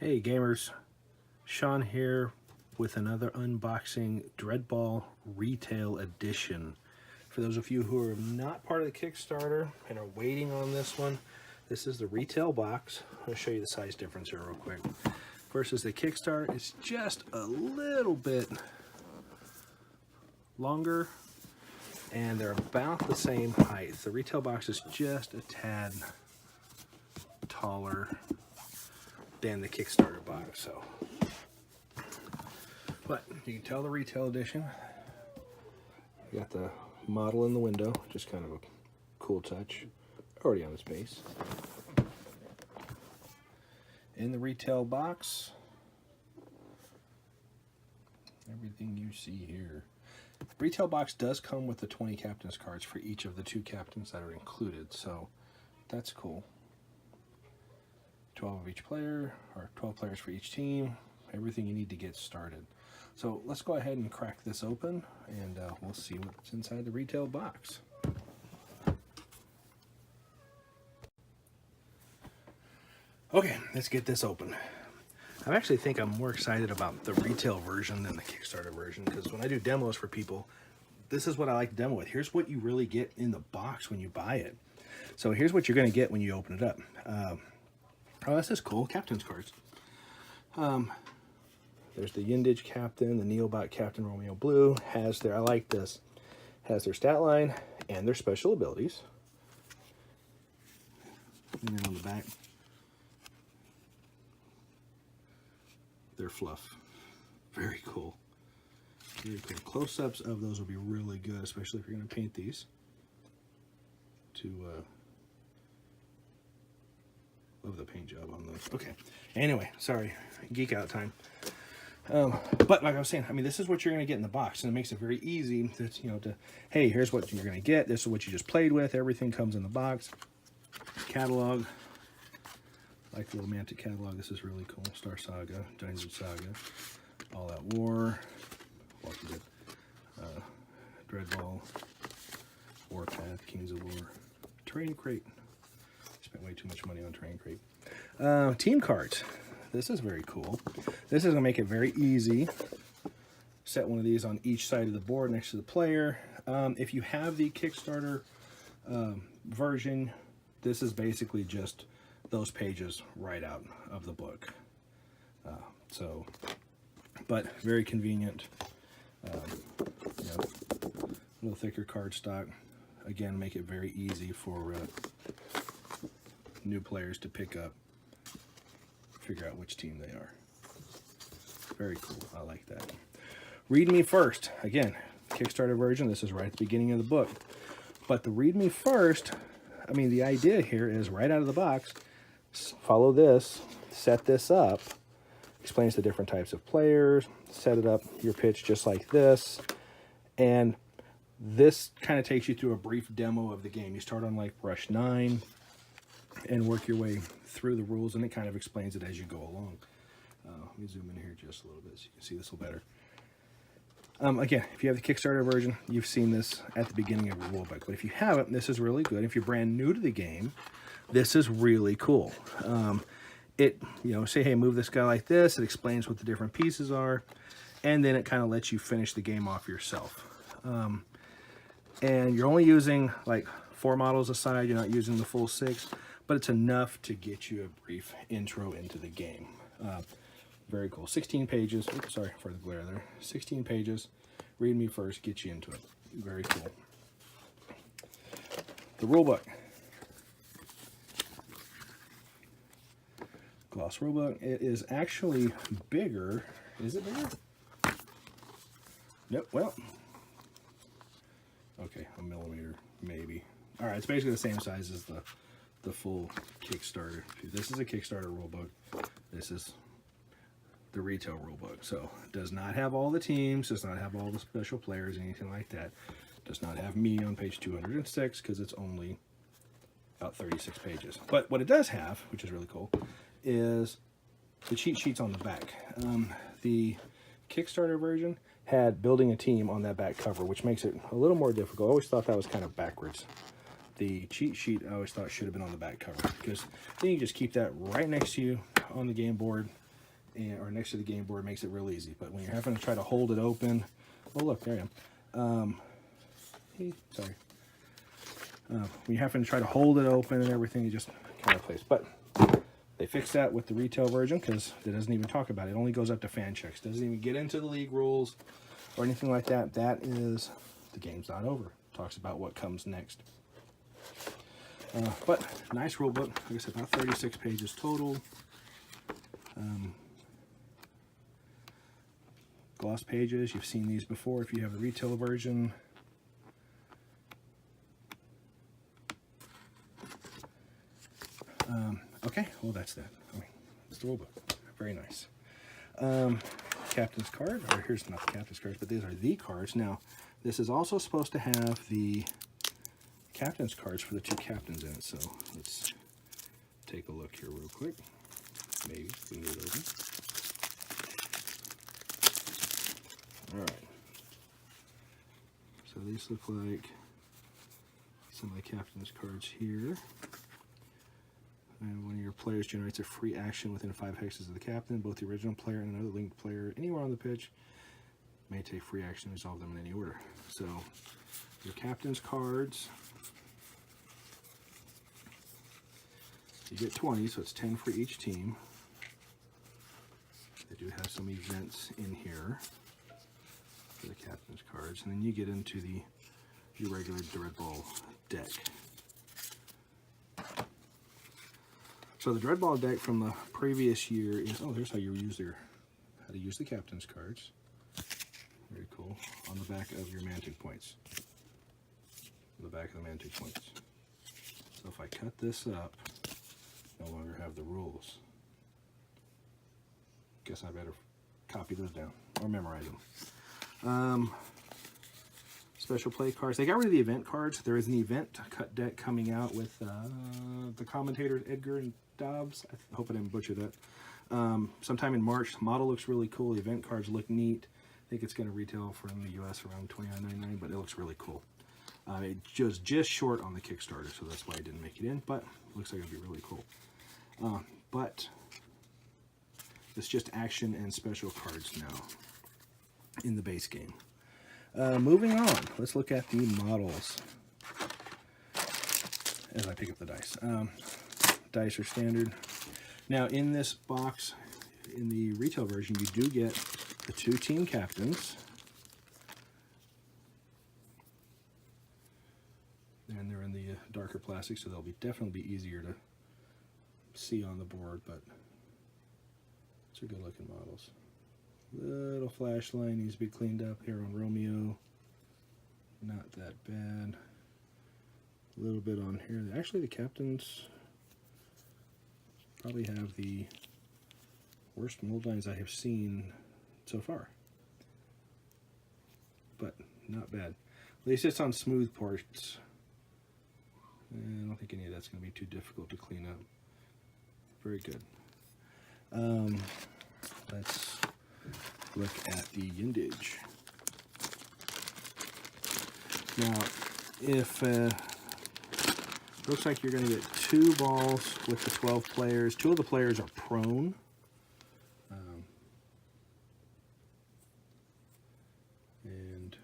Hey gamers, Sean here with another unboxing Dreadball Retail Edition. For those of you who are not part of the Kickstarter and are waiting on this one, this is the retail box. I'll show you the size difference here real quick. Versus the Kickstarter, it's just a little bit longer and they're about the same height. The retail box is just a tad taller than the Kickstarter box, so. But you can tell the retail edition. You got the model in the window, just kind of a cool touch. Already on its base. In the retail box, everything you see here. Retail box does come with the 20 captain's cards for each of the 2 captains that are included, so that's cool. 12 of each player, or 12 players for each team, everything you need to get started. So let's go ahead and crack this open and we'll see what's inside the retail box. Okay, let's get this open. I actually think I'm more excited about the retail version than the Kickstarter version, because when I do demos for people, this is what I like to demo with. Here's what you really get in the box when you buy it. So here's what you're going to get when you open it up. Oh, this is cool. Captain's cards. There's the Yindage Captain, the Neobot Captain Romeo Blue. Has their, I like this, has their stat line and their special abilities. And then on the back, their fluff. Very cool. Very cool. Close-ups of those will be really good, especially if you're going to paint these. Love the paint job on those. Okay. Anyway, sorry, geek out time. But like I was saying, I mean, this is what you're going to get in the box, and it makes it very easy to, hey, here's what you're going to get. This is what you just played with. Everything comes in the box. Catalog. Like the romantic catalog. This is really cool. Star Saga, Dynasty Saga, All Out War, Walking Dead, Dreadball, Warpath, Kings of War, Terrain Crate. Spent way too much money on Terrain Crate. Team cards. This is very cool. This is going to make it very easy. Set one of these on each side of the board next to the player. If you have the Kickstarter version, this is basically just those pages right out of the book. But very convenient. A little thicker cardstock. Again, make it very easy for new players to pick up, figure out which team they are. Very cool. I like that. Read Me First. Again, Kickstarter version. This is right at the beginning of the book. But the Read Me First, I mean, the idea here is right out of the box, follow this, set this up, explains the different types of players, set it up, your pitch just like this, and this kind of takes you through a brief demo of the game. You start on like brush 9 and work your way through the rules, and it kind of explains it as you go along. Let me zoom in here just a little bit so you can see this a little better. Again, if you have the Kickstarter version, you've seen this at the beginning of your rule book. But if you haven't, this is really good. If you're brand new to the game, this is really cool. Say, hey, move this guy like this. It explains what the different pieces are, and then it kind of lets you finish the game off yourself. And you're only using like 4 models a side. You're not using the full 6, but it's enough to get you a brief intro into the game. Very cool. 16 pages. Oops, sorry for the glare there. 16 pages. Read Me First. Get you into it. Very cool. The rule book. Gloss rule book. It is actually bigger. Is it bigger? Nope. Well, okay, a millimeter maybe. All right, it's basically the same size as the full Kickstarter. This is a Kickstarter rulebook. This is the retail rulebook. So it does not have all the teams, does not have all the special players, anything like that. Does not have me on page 206 because it's only about 36 pages. But what it does have, which is really cool, is the cheat sheets on the back. The Kickstarter version had building a team on that back cover, which makes it a little more difficult. I always thought that was kind of backwards. The cheat sheet I always thought should have been on the back cover, because then you just keep that right next to you on the game board. or next to the game board makes it real easy. But when you're having to try to hold it open, oh look, there I am. Hey, sorry. When you're having to try to hold it open and everything, you just kind of place. But they fixed that with the retail version because it doesn't even talk about it. It only goes up to fan checks. Doesn't even get into the league rules or anything like that. That is, the game's not over. Talks about what comes next. But nice rule book. Like I said, about 36 pages total. Gloss pages. You've seen these before if you have the retail version. Okay, well that's that. I mean, it's the rule book. Very nice. Captain's card, or here's not the captain's cards, but these are the cards. Now, this is also supposed to have the captain's cards for the two captains in it, so let's take a look here real quick. Maybe we can get it open. Alright. So these look like some of the captain's cards here. And one of your players generates a free action within 5 hexes of the captain. Both the original player and another linked player anywhere on the pitch may take free action and resolve them in any order. So, your captain's cards, you get 20, so it's 10 for each team. They do have some events in here for the captain's cards. And then you get into your regular Dreadball deck. So the Dreadball deck from the previous year is, oh, there's how you use how to use the captain's cards. Very cool. On the back of your Mantic points. On the back of the Mantic points. So if I cut this up, no longer have the rules. Guess I better copy those down or memorize them. Special play cards. They got rid of the event cards. There is an event cut deck coming out with the commentators Edgar and Dobbs. I hope I didn't butcher that. Sometime in March. The model looks really cool. The event cards look neat. I think it's going to retail from the US around $29.99, but it looks really cool. It was just short on the Kickstarter, so that's why I didn't make it in, but it looks like it'll be really cool. But it's just action and special cards now in the base game. Moving on, let's look at the models as I pick up the dice. Dice are standard. Now in this box, in the retail version, you do get the 2 team captains. And they're in the darker plastic, so they'll definitely be easier to see on the board, but it's a good looking models. Little flashlight needs to be cleaned up here on Romeo. Not that bad. A little bit on here. Actually, the captains probably have the worst mold lines I have seen so far. But not bad. At least it's on smooth parts. I don't think any of that's going to be too difficult to clean up. Very good. Let's look at the Yindage. Now, if looks like you're going to get 2 balls with the 12 players. 2 of the players are prone. And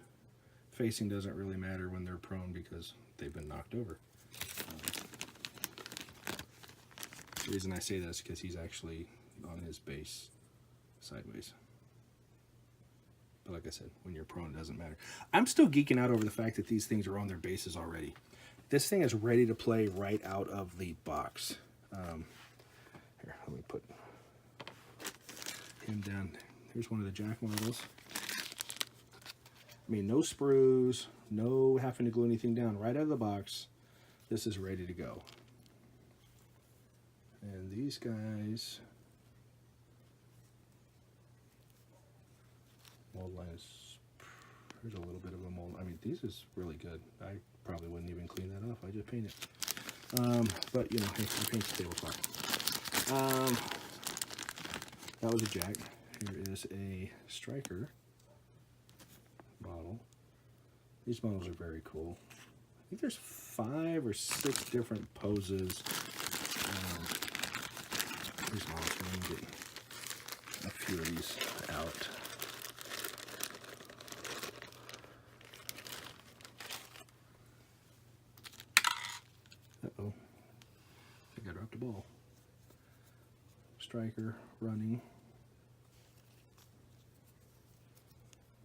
facing doesn't really matter when they're prone because they've been knocked over. The reason I say that is because he's actually on his base sideways. But like I said, when you're prone, it doesn't matter. I'm still geeking out over the fact that these things are on their bases already. This thing is ready to play right out of the box. Here, let me put him down. Here's one of the Jack models. I mean, no sprues, no having to glue anything down. Right out of the box, this is ready to go. And these guys, mold line is, there's a little bit of a mold. I mean, these is really good. I probably wouldn't even clean that off. I just paint it. But, you know, hey, I paint the tabletop. That was a Jack. Here is a Striker model. These models are very cool. I think there's 5 or 6 different poses. These models, a few of these out. Uh-oh. I think I dropped a ball. Striker running.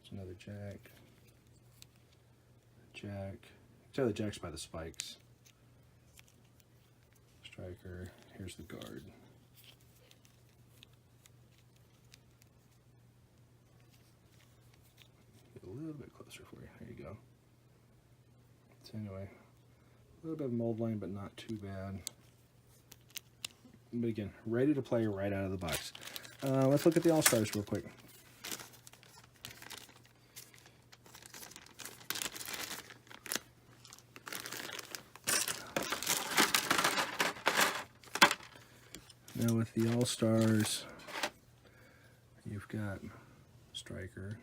It's another jack. Jack. Tell the jack's by the spikes. Striker. Here's the guard. Get a little bit closer for you. There you go. So anyway, a little bit of mold line, but not too bad. But again, ready to play right out of the box. Let's look at the All-Stars real quick. Now with the All-Stars, you've got striker.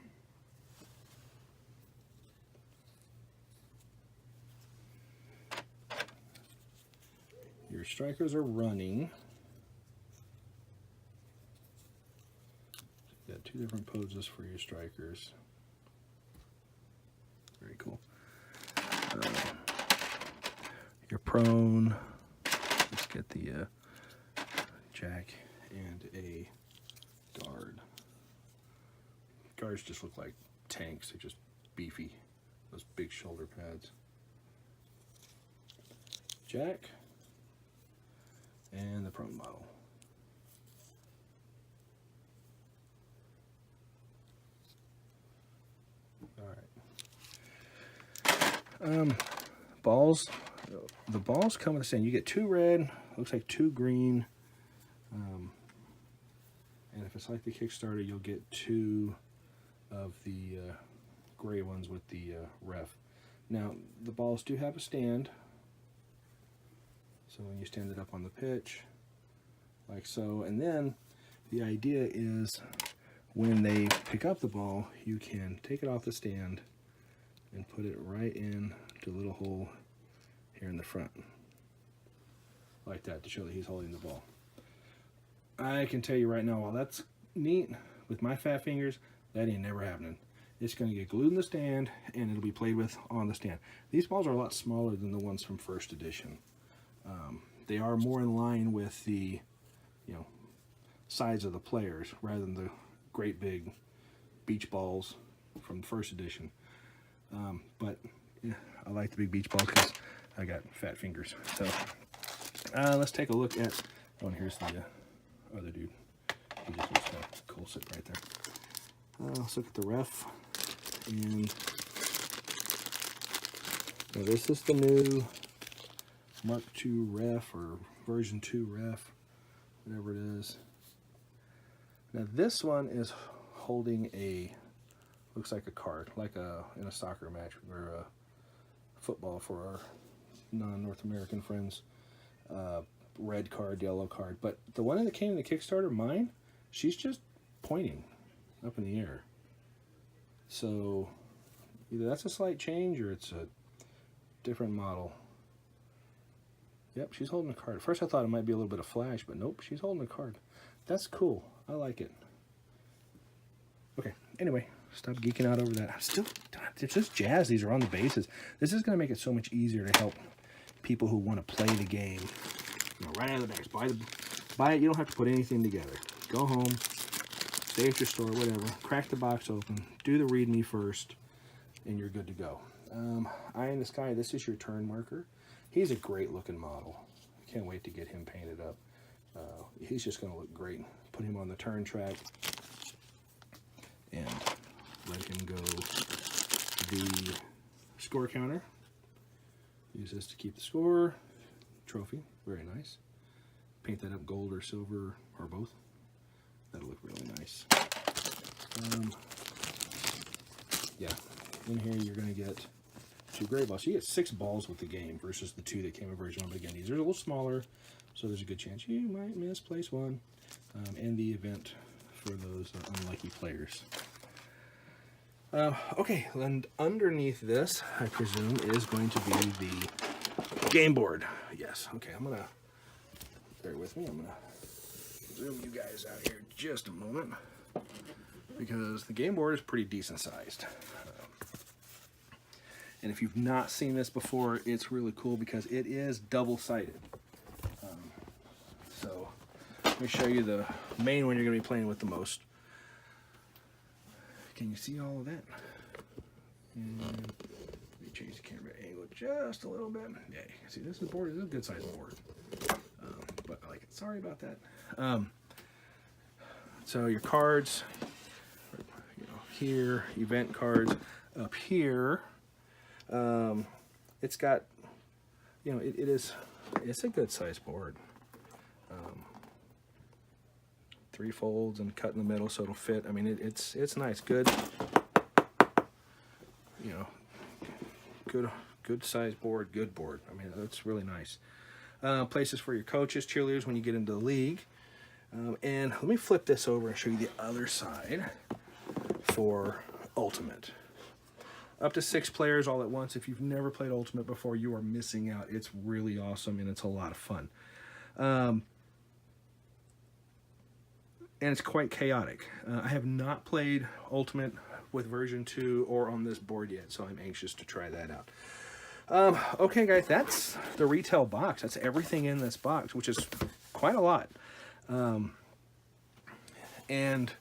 Your strikers are running. You've got two different poses for your strikers. Very cool. You're prone. Let's get the jack and a guard. Guards just look like tanks. They're just beefy. Those big shoulder pads. Jack and the prone model. All right. Balls. The balls come with the same. You get 2 red. Looks like 2 green. And if it's like the Kickstarter, you'll get 2 of the gray ones with the ref. Now, the balls do have a stand. So when you stand it up on the pitch, like so, and then the idea is when they pick up the ball, you can take it off the stand and put it right in to a little hole here in the front, like that, to show that he's holding the ball. I can tell you right now, while that's neat, with my fat fingers, that ain't never happening. It's going to get glued in the stand, and it'll be played with on the stand. These balls are a lot smaller than the ones from first edition. They are more in line with the, size of the players, rather than the great big beach balls from the first edition. But yeah, I like the big beach ball because I got fat fingers. So let's take a look at. Oh, and here's the other dude. He just looks kind of cool sitting right there. Let's look at the ref. And now this is the new Mark II ref, or version 2 ref, whatever it is. Now this one is holding a, looks like a card, like in a soccer match or a football for our non-North American friends. Red card, yellow card. But the one that came in the Kickstarter, mine, she's just pointing up in the air. So either that's a slight change or it's a different model. Yep, she's holding a card. At first I thought it might be a little bit of flash, but nope, she's holding a card. That's cool. I like it. Okay, anyway, stop geeking out over that. It's just jazz. These are on the bases. This is going to make it so much easier to help people who want to play the game. Right out of the bags. Buy it. You don't have to put anything together. Go home, stay at your store, whatever. Crack the box open. Do the README first, and you're good to go. Eye in the Sky. This is your turn marker. He's a great looking model. I can't wait to get him painted up. He's just going to look great. Put him on the turn track and let him go the score counter. Use this to keep the score. Trophy, very nice. Paint that up gold or silver or both. That'll look really nice. Yeah, in here you're going to get 2 gray balls. So you get 6 balls with the game versus the 2 that came in version 1. But again, these are a little smaller, so there's a good chance you might misplace one. And the event for those unlucky players. Okay, and underneath this, I presume, is going to be the game board. Yes, okay, I'm gonna, bear with me, I'm gonna zoom you guys out here just a moment, because the game board is pretty decent sized. And if you've not seen this before, it's really cool because it is double-sided. So let me show you the main one you're going to be playing with the most. Can you see all of that? And let me change the camera angle just a little bit. Yeah, see, this board is a good sized board. But I like it. Sorry about that. So your cards, you know, here, event cards up here. It's got, you know, it's a good sized board. 3 folds and cut in the middle so it'll fit. I mean, it's nice, good, you know, good size board, good board. I mean, that's really nice. Places for your coaches, cheerleaders when you get into the league. And let me flip this over and show you the other side for Ultimate. Up to 6 players all at once. If you've never played Ultimate before, you are missing out. It's really awesome and it's a lot of fun. And it's quite chaotic. I have not played Ultimate with version 2 or on this board yet, so I'm anxious to try that out. Okay, guys, that's the retail box. That's everything in this box, which is quite a lot. And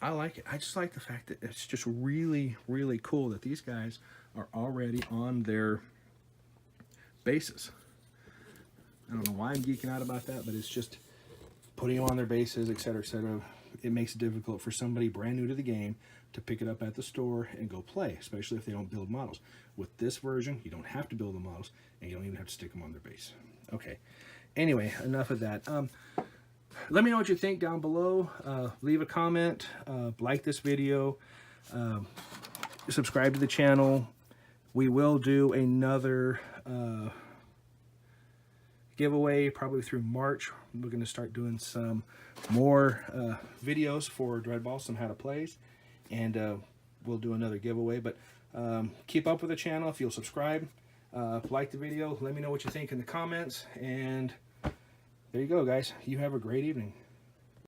I like it. I just like the fact that it's just really, really cool that these guys are already on their bases. I don't know why I'm geeking out about that, but it's just putting them on their bases, etc., etc. It makes it difficult for somebody brand new to the game to pick it up at the store and go play, especially if they don't build models. With this version, you don't have to build the models, and you don't even have to stick them on their base. Okay. Anyway, enough of that. Let me know what you think down below. Leave a comment, like this video, subscribe to the channel. We will do another giveaway probably through March. We're going to start doing some more videos for Dreadball, some how to plays, and we'll do another giveaway. But keep up with the channel if you'll subscribe, like the video, let me know what you think in the comments, and there you go, guys. You have a great evening.